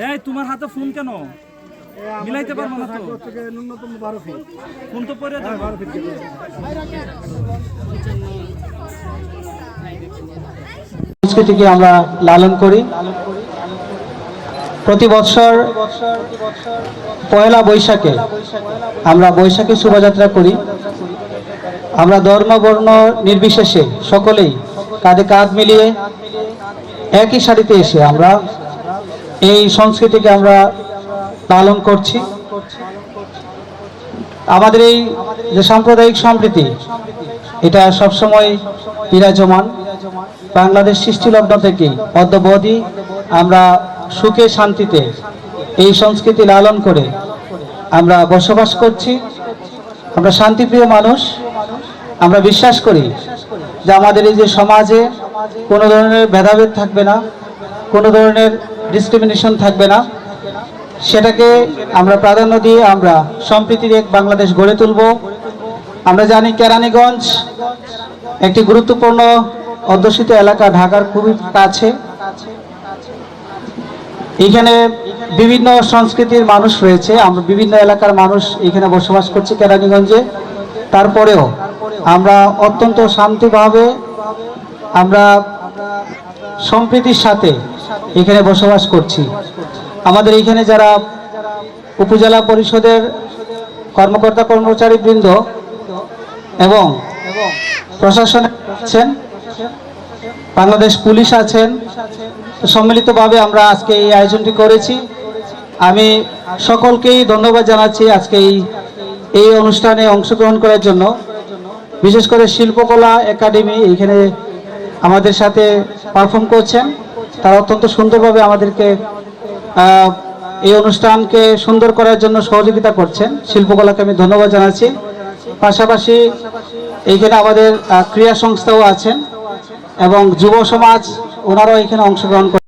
এই তোমার হাতে ফোন কেন? মিলাইতে পারবো না তো, ন্যূনতম 12 ফিট ফোন তো পরে যাবে। 12 ফিট সংস্কৃতিকে আমরা লালন করি। প্রতি বছর পয়লা বৈশাখে আমরা বৈশাখী শোভাযাত্রা করি। আমরা ধর্ম বর্ণ নির্বিশেষে সকলেই কাঁধে কাঁধ মিলিয়ে একই সারিতে এসে আমরা এই সংস্কৃতিকে আমরা পালন করছি। আমাদের এই যে সাম্প্রদায়িক সম্প্রীতি, এটা সবসময় বিরাজমান। বাংলাদেশ সৃষ্টিলগ্ন থেকে অদ্যাবধি আমরা সুখে শান্তিতে এই সংস্কৃতি লালন করে আমরা বসবাস করছি। আমরা শান্তিপ্রিয় মানুষ। আমরা বিশ্বাস করি যে আমাদের এই যে সমাজে কোনো ধরনের ভেদাভেদ থাকবে না, কোনো ধরনের ডিসক্রিমিনেশন থাকবে না। সেটাকে আমরা প্রাধান্য দিয়ে আমরা সম্প্রীতির এক বাংলাদেশ গড়ে তুলব। আমরা জানি কেরানীগঞ্জ একটি গুরুত্বপূর্ণ অধ্যুষিত এলাকা, ঢাকার খুবই কাছে। এখানে বিভিন্ন সংস্কৃতির মানুষ রয়েছে, আমরা বিভিন্ন এলাকার মানুষ এখানে বসবাস করছি কেরানীগঞ্জে। তারপরেও আমরা অত্যন্ত শান্তিভাবে আমরা সম্প্রীতির সাথে এখানে বসবাস করছি। আমাদের এখানে যারা উপজেলা পরিষদের কর্মকর্তা কর্মচারী বৃন্দ এবং প্রশাসন আছেন, বাংলাদেশ পুলিশ আছেন, সম্মিলিতভাবে আমরা আজকে এই আয়োজনটি করেছি। আমি সকলকেই ধন্যবাদ জানাচ্ছি আজকে এই অনুষ্ঠানে অংশগ্রহণ করার জন্য। বিশেষ করে শিল্পকলা একাডেমি এখানে আমাদের সাথে পারফর্ম করছেন। তারা অত্যন্ত সুন্দরভাবে আমাদেরকে এই অনুষ্ঠানকে সুন্দর করার জন্য সহযোগিতা করছেন। শিল্পকলাকে আমি ধন্যবাদ জানাচ্ছি। পাশাপাশি এইখানে আমাদের ক্রীড়া সংস্থাও আছেন এবং যুব সমাজ, ওনারাও এখানে অংশগ্রহণ